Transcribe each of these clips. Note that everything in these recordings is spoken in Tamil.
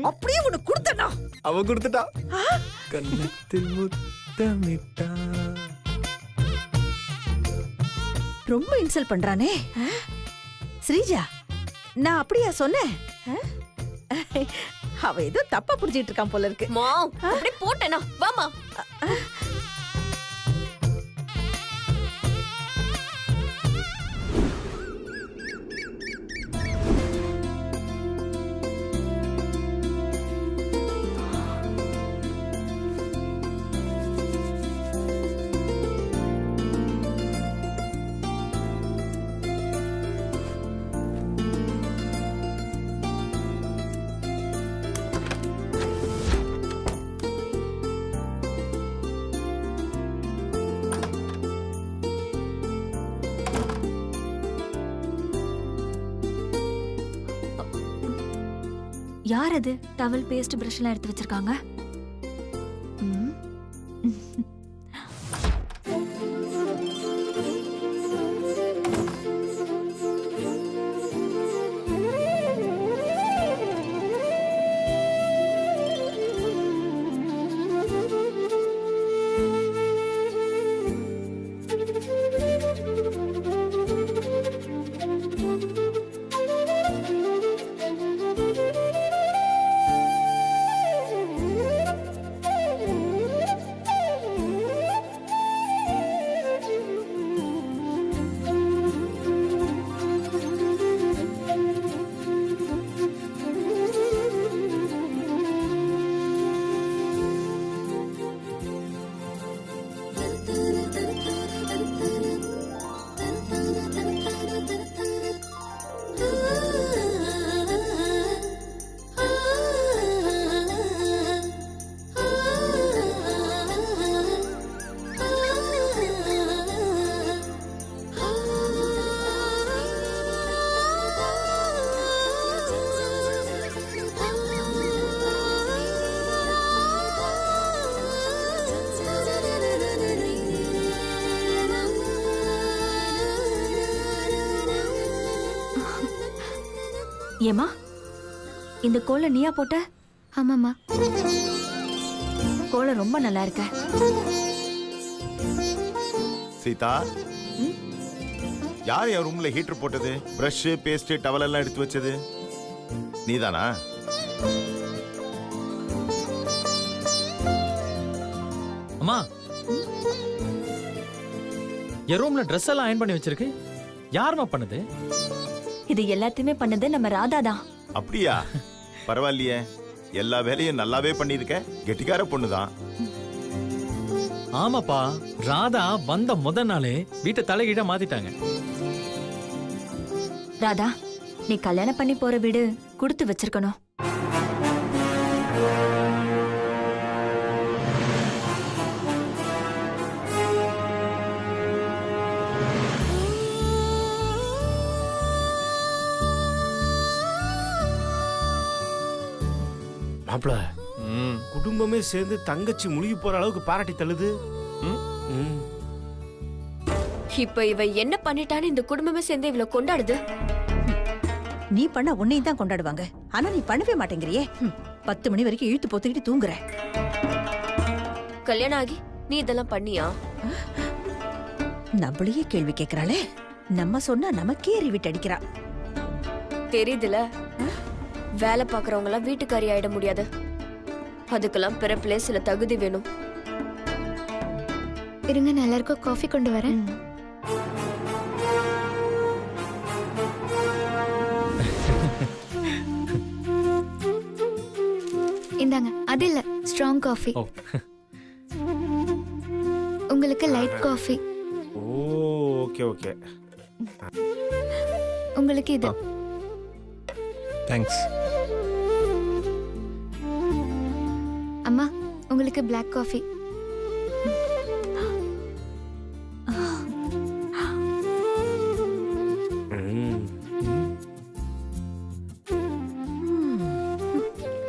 அப்படியே உனக்கு கொடுத்தனா? அவ கொடுத்துட்டா. கண்ணத்தில் முத்தமிட்டா. ரொம்ப இன்சல்ட் பண்றானே. ஸ்ரீஜா, நான் அப்படியா சொன்னேன்? அவ ஏதோ தப்பா புடிச்சிட்டு இருக்கான் போல இருக்கு. மா அப்படி போட்டேனா? வாமா. யார் அது டவல் பேஸ்ட் பிரஷ் எல்லாம் எடுத்து வச்சிருக்காங்க? ஏமா, இந்த கோலை நீயா போட்ட? ஆமாமா. கோலை ரொம்ப நல்லா இருக்க. சீதா, யார் என் ரூம்ல ஹீட்டர் போட்டது? பிரஷ், பேஸ்ட், டவல் எல்லாம் எடுத்து வச்சது நீதானா? அம்மா, என் ரூம்ல ட்ரெஸ் எல்லாம் அயர்ன் பண்ணி வச்சிருக்கு. யாருமா பண்ணது? இது எல்லாத்தையுமே பண்ணது நம்ம ராதா தான். அப்படியா? பரவாயில்லையே, எல்லா வேலையும் நல்லாவே பண்ணிருக்க. கெட்டிக்கார பொண்ணுதான். ஆமாப்பா, ராதா வந்த முதல் நாளே வீட்டை தலைகீழ மாத்திட்டாங்க. ராதா, நீ கல்யாணம் பண்ணி போற வீடு கொடுத்து வச்சிருக்கணும். மாப்ள, குடும்பமே சேர்ந்து தங்கச்சி முழுகி போற அளவுக்கு பாராட்டி தள்ளுது. இப்ப இவ என்ன பண்ணிட்டான்னு இந்த குடும்பமே சேர்ந்து இவள கொண்டாடுது. நீ பண்ண உன்னையும் தான் கொண்டாடுவாங்க. ஆனா நீ பண்ணவே மாட்டேங்கிறியே. 10 மணி வரைக்கும் இழுத்து போத்துக்கிட்டு தூங்குற. கல்யாணம் ஆகி நீ இதெல்லாம் பண்ணியா? நம்மளையே கேள்வி கேக்குறாளே. நம்ம சொன்னா நமக்கே ரிவிட் அடிக்கிறா. தெரியுதுல, வேலை பாக்குறவங்க எல்லாம் வீட்டுக்காரி ஆயிட முடியாது. அதுக்கெல்லாம் பிறப்பிலே சில தகுதி வேணும். இருங்க, நான் எல்லாருக்கும் காஃபி கொண்டு வரேன். இந்தாங்க. அது இல்ல, ஸ்ட்ராங் காஃபி. உங்களுக்கு லைட் காஃபி. ஓ, ஓகே ஓகே. உங்களுக்கு இது. தேங்க்ஸ். அம்மா, உங்களுக்கு பிளாக் காஃபி.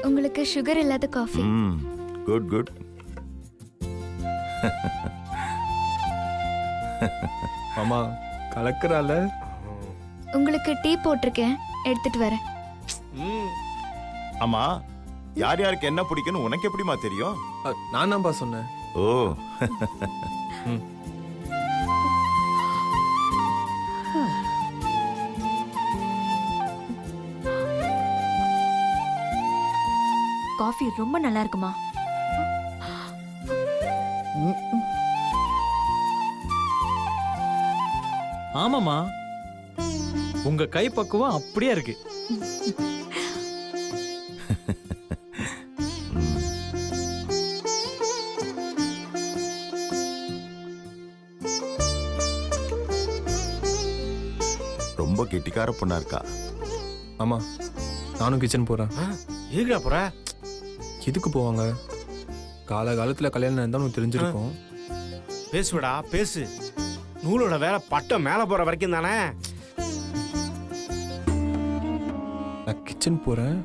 உங்களுக்கு சுகர் இல்லாத காஃபி. Good good. மாமா கலக்குறால. உங்களுக்கு டீ போட்டிருக்கேன், எடுத்துட்டு வரேன். ஆமா, யார் யாருக்கு என்ன பிடிக்கும்னு உனக்கு எப்படிமா தெரியும்? நான் தான்ப்பா சொன்னேன். ஓ. காஃபி ரொம்ப நல்லா இருக்குமா? ஆமாமா, உங்க கை பக்குவம் அப்படியே இருக்கு. ரொம்ப கெட்டிக்கார பொண்ணா இருக்கா. ஆமா, நானும் கிச்சன் போறேன். எதுக்குடா போற? எதுக்கு போவாங்க? காலகாலத்துல கல்யாணம் இருந்தா உனக்கு தெரிஞ்சிருக்கும். பேசுவடா பேசு. நூலோட வேலை பட்டம் மேல போற வரைக்கும் தானே. நான் கிச்சன் போறேன்.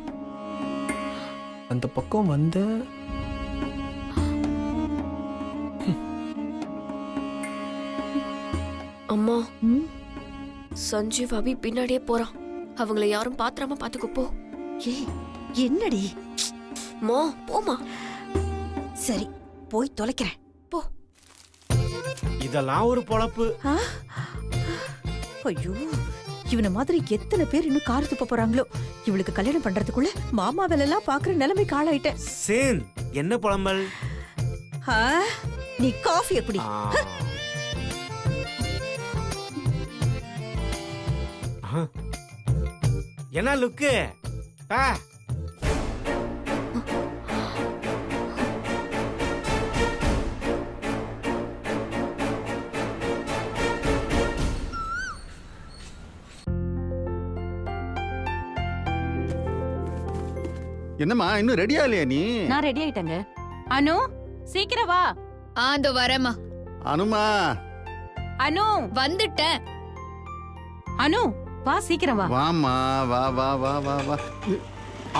அந்த பக்கம் வந்த அம்மா, சஞ்சீவ் அபி பின்னாடியே போறான். அவங்கள யாரும் பாத்திரமா பாத்துக்கோ போ. ஏய், என்னடி? மா போமா. சரி, போய் தொலைக்கிறேன். போ. இதெல்லாம் ஒரு பொழப்பு. ஐயோ, இவன மாதிரி எத்தனை பேர் இன்னும் கார் துப்ப போறாங்களோ. இவளுக்கு கல்யாணம் பண்றதுக்குள்ள மாமா வேலையெல்லாம் பாக்குற நிலைமை காலாயிட்டேன். சேன், என்ன புலம்பல்? நீ காஃபியை குடி. என்ன லுக்கு? என்னம்மா இன்னும் ரெடியா இல்லையா நீ? நான் ரெடி ஆயிட்டேங்க. அனு, சீக்கிரம் வா. அதோ வரேம்மா. அனுமா, அனு வந்துட்டேன். அனு வா, சீக்கிரம் வா. வாமா, வா வா வா வா வா.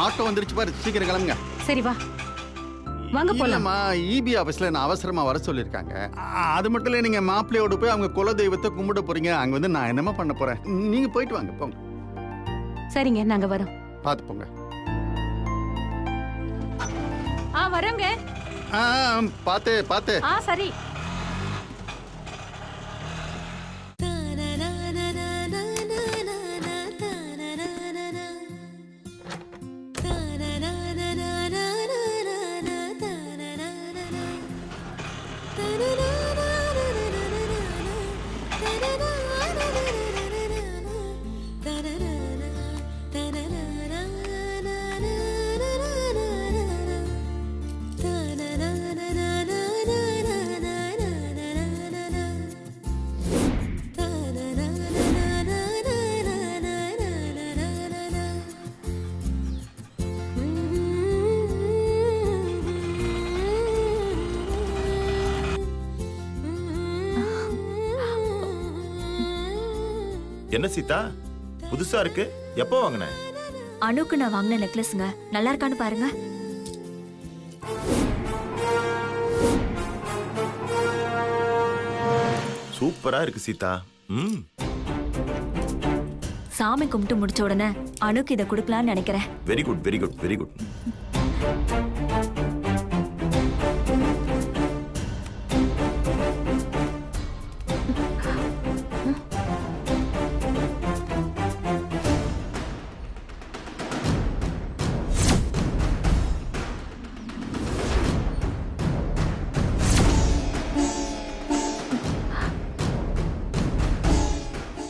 ஆட்டோ வந்துருச்சு பாரு, சீக்கிரம் கிளம்புங்க. சரி வா, வாங்க போலாம். இல்லம்மா, இபி ஆபீஸ்ல நான் அவசரமா வர சொல்லிருக்காங்க. அது மட்டும் இல்ல, நீங்க மாப்பிள்ளையோட போய் அவங்க குல தெய்வத்தை கும்பிட போறீங்க. அங்க வந்து நான் என்னமா பண்ண போறேன்? நீங்க போயிட்டு வாங்க, போங்க. சரிங்க, நாங்க வரோம். பாத்து போங்க. வரோங்க. பாத்து பாத்து. சரி. என்ன சீதா, புதுசா இருக்கு? எப்போ வாங்கின? அனுக்கு நான் வாங்கின நெக்லஸ்ங்க. நல்லா இருக்கான்னு பாருங்க. சூப்பரா இருக்கு சீதா. சாமி கும்பிட்டு முடிச்ச உடனே அனுக்கு இதை கொடுக்கலான்னு நினைக்கிறேன். Very good, very good, very good.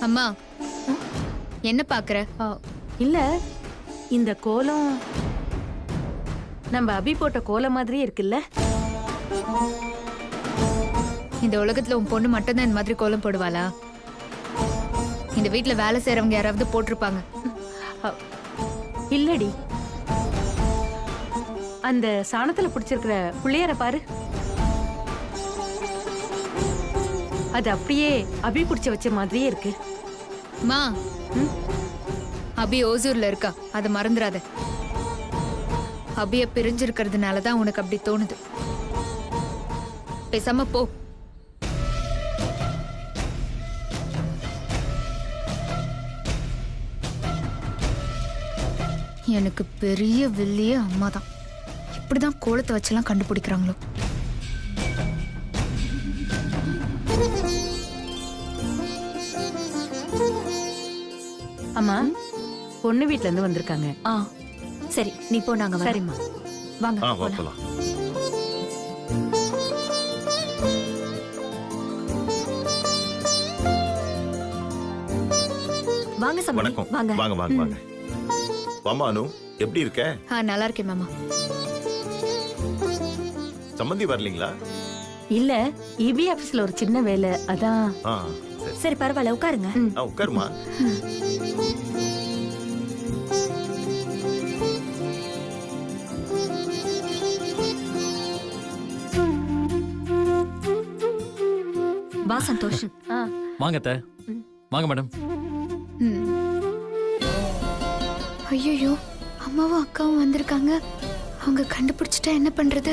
அம்மா, என்ன பாக்குற? இல்ல, இந்த கோலம் நம்ம அபி போட்ட கோலம் மாதிரியே இருக்குல்ல. இந்த உலகத்துல உன் பொண்ணு மட்டும்தான் இந்த மாதிரி கோலம் போடுவாளா? இந்த வீட்டுல வேலை செய்யறவங்க யாராவது போட்டிருப்பாங்க. இல்லடி, அந்த சாணத்துல பிடிச்சிருக்கிற புள்ளையார பாரு. அது அப்படியே அபி பிடிச்ச வச்ச மாதிரியே இருக்கு. மா, அபி ஓசூர்ல இருக்கா, அதை மறந்துடாத. அபிய பிரிஞ்சிருக்கிறதுனாலதான் உனக்கு அப்படி தோணுது. பேசாம போ. எனக்கு பெரிய வில்லியே அம்மா தான். இப்படிதான் கோலத்தை வச்செல்லாம் கண்டுபிடிக்கிறாங்களோ. அம்மா பொண்ணு வீட்ல இருந்து வந்திருக்காங்க. ஆ சரி, நீ போ, நாங்க வரோம். சரிம்மா. வாங்க வா போலாம். போலாம். வாங்க சம்பந்தி, வணக்கம். வாங்க. வாங்க வாங்க வாங்க. வாமா அனு, எப்படி இருக்க? நல்லா இருக்கேன் மாமா. சம்பந்தி வரலீங்களா? இல்ல இபி ஆபீஸ்ல ஒரு சின்ன வேலை, அதான். ஆ சரி. சரி பரவாயில்ல, உட்காருங்க. உட்காருமா. வா சந்தோஷ். வாங்க அத்தை. வாங்க மேடம். ஐயோ, அம்மாவும் அக்காவும் வந்திருக்காங்க. அவங்க கண்டுபிடிச்சிட்டா என்ன பண்றது?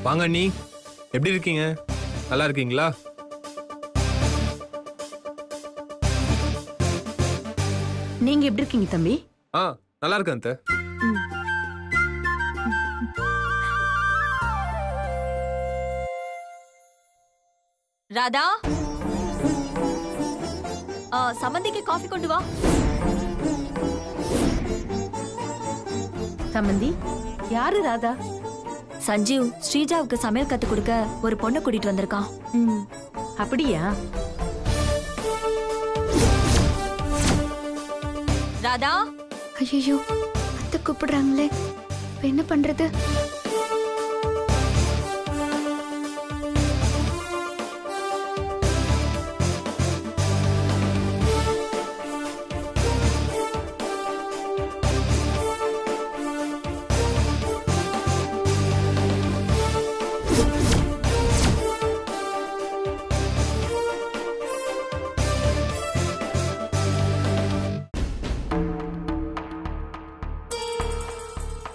வாங்க அண்ணி, எப்படி இருக்கீங்க? நல்லா இருக்கீங்களா? நீங்க எப்படி இருக்கீங்க தம்பி? நல்லா இருக்கேன் அத்தை. ராதா, சம்பந்திக்கு காஃபி கொண்டு வா. சம்பந்தி, யாரு ராதா? சஞ்சீவ் ஸ்ரீஜாவுக்கு சமையல் கத்து கொடுக்க ஒரு பொண்ணை கூட்டிட்டு வந்திருக்கான். அப்படியா? ராதா. ஐயோ, அத்தை கூப்பிடுறாங்களே, இப்ப என்ன பண்றது?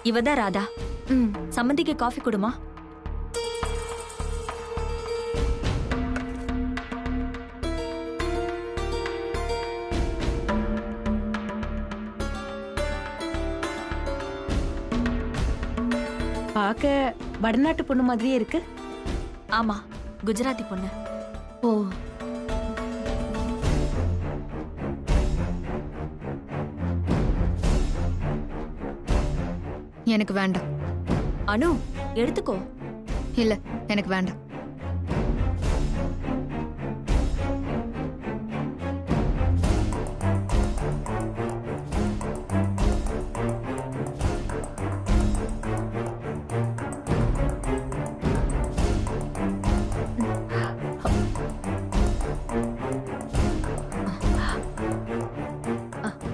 இவதான் ராதா. சம்பந்திக்கு காஃபி கொடுமா. பாக்க வடநாட்டு பொண்ணு மாதிரியே இருக்கு. ஆமா, குஜராத்தி பொண்ணு. ஓ, எனக்கு வேண்டாம். அனு, எடுத்துக்கோ. இல்ல, எனக்கு வேண்டாம்.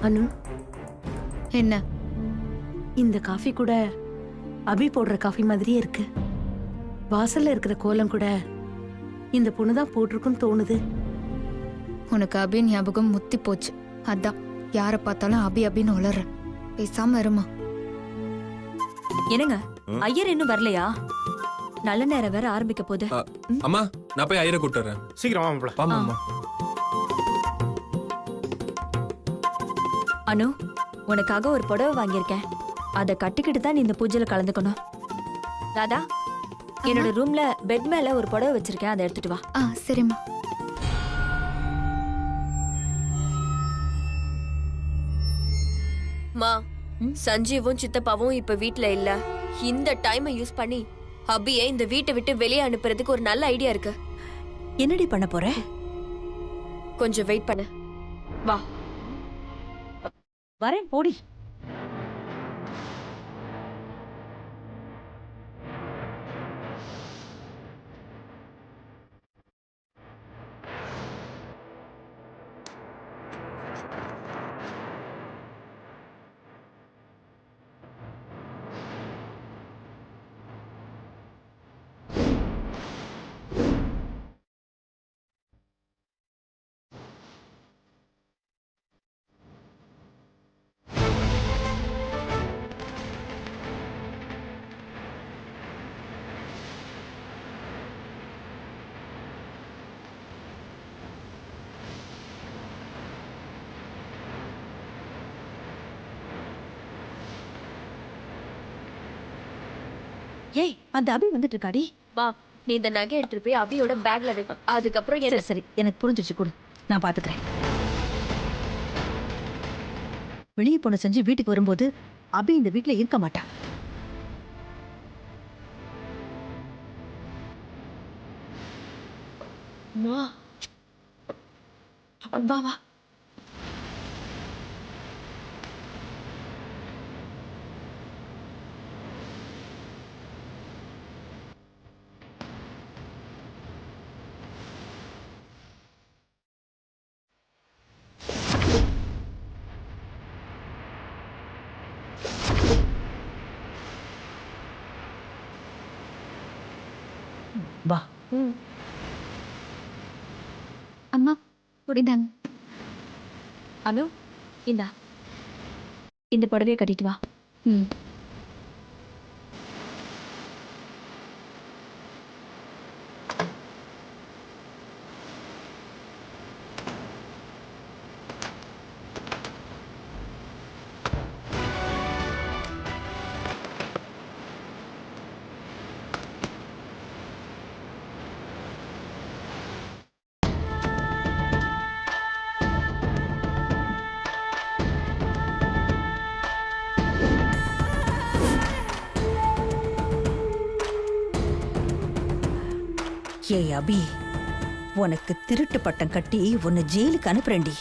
அனு, என்ன? இந்த காஃபி கூட அபி போடுற காஃபி மாதிரியே இருக்கு. வாசல்ல இருக்கிற கோலம் கூட இந்த பொண்ணுதான் போட்டிருக்குன்னு தோணுது. உனக்கு அபி ஞாபகம் முத்தி போச்சு. அதான் யார பார்த்தாலும் அபி அபின்னு உளற. பேசாம இருமா. என்னங்க, ஐயர் இன்னும் வரலையா? நல்ல நேரம் வேற ஆரம்பிக்க போகுது. அம்மா, நான் போய் ஐயரை கூப்பிட்டுறேன். சீக்கிரம் வாங்க. ஆமாம்மா. அனு, உனக்காக ஒரு புடவை வாங்கியிருக்கேன். அதை கட்டிக்கிட்டு தான் நீ இந்த பூஜையில கலந்துக்கணும். ராதா, என்னோட ரூம்ல பெட் மேல ஒரு புடவை வச்சிருக்கேன், அதை எடுத்துட்டு வா. சரிம்மா. மா, சஞ்சீவும் சித்தப்பாவும் இப்ப வீட்ல இல்ல. இந்த டைமை யூஸ் பண்ணி அபியை இந்த வீட்டை விட்டு வெளியே அனுப்புறதுக்கு ஒரு நல்ல ஐடியா இருக்கு. என்னடி பண்ண போற? கொஞ்சம் வெயிட் பண்ணு. வா. வரேன், போடி. ஏய் அந்த அபி வந்துட்டு இருக்காடி. வா, நீ இந்த நகை எடுத்துட்டு போய் அபியோட பேக்ல வை. அதுக்கப்புறம் சரி சரி எனக்கு புரிஞ்சிச்சு, கொடு, நான் பாத்துக்கிறேன். வெளியே போன செஞ்சு வீட்டுக்கு வரும்போது அபி இந்த வீட்டுல இருக்க மாட்டான். வா வா வா. வா. அம்மா புரியுதாங்க. அனு, இந்தா இந்த புடவையை கட்டிட்டு வா. ம். ஏய் அபி, உனக்கு திருட்டு பட்டம் கட்டி உன்னை ஜெயிலுக்கு அனுப்புறேன்டி.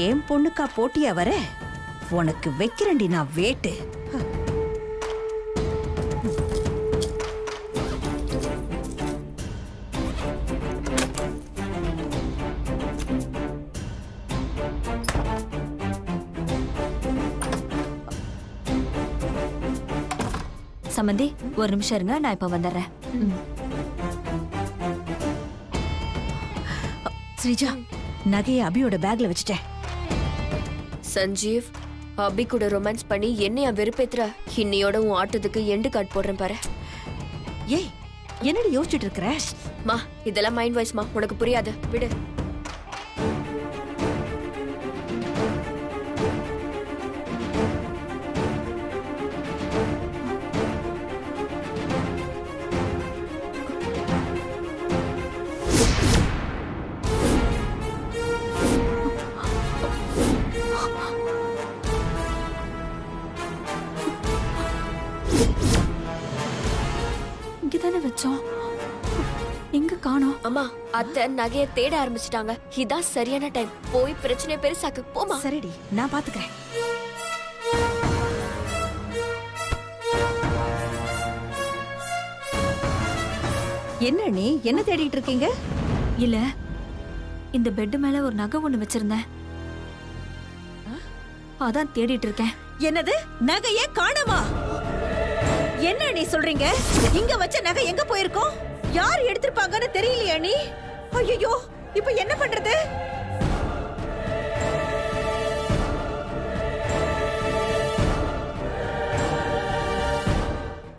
ஏன் பொண்ணுக்கா போட்டியா வர? உனக்கு வைக்கிறேன்டி நான் வேட்டு. சம்மந்தி ஒரு நிமிஷம் இருங்க, நான் இப்ப வந்துடுறேன். ஸ்ரீஜா, நகையை அபியோட பேக்ல வச்சுட்டேன். சஞ்சீவ், அபி கூட ரொமான்ஸ் பண்ணி என்னைய வெறுப்பேத்துற. இன்னையோட உன் ஆட்டத்துக்கு எண்டு கார்டு போடுறேன் பாரு. ஏய், என்னடி யோசிச்சுட்டு இருக்கிற? மா, இதெல்லாம் மைண்ட் வாய்ஸ்மா, உனக்கு புரியாது, விடு. இங்கதானே வச்சோம், எங்க காணோம்? அம்மா, அத்தை நகைய தேட ஆரம்பிச்சிட்டாங்க. இதான் சரியான டைம். போய் பிரச்சனை பெருசாக்கு, போமா. சரிடி, நான் பாத்துக்கிறேன். என்ன நீ என்ன தேடிட்டு இருக்கீங்க? இல்ல, இந்த பெட் மேல ஒரு நகை ஒண்ணு வச்சிருந்தேன், அதான் தேடிட்டு இருக்கேன். என்னது, நகையே காணோமா? என்ன நீ சொல்றீங்க? இங்க வச்ச நகை எங்க போயிருக்கோம்? யார் எடுத்திருப்பாங்கன்னு தெரியலையா நீ? ஐயோ, இப்ப என்ன பண்றது?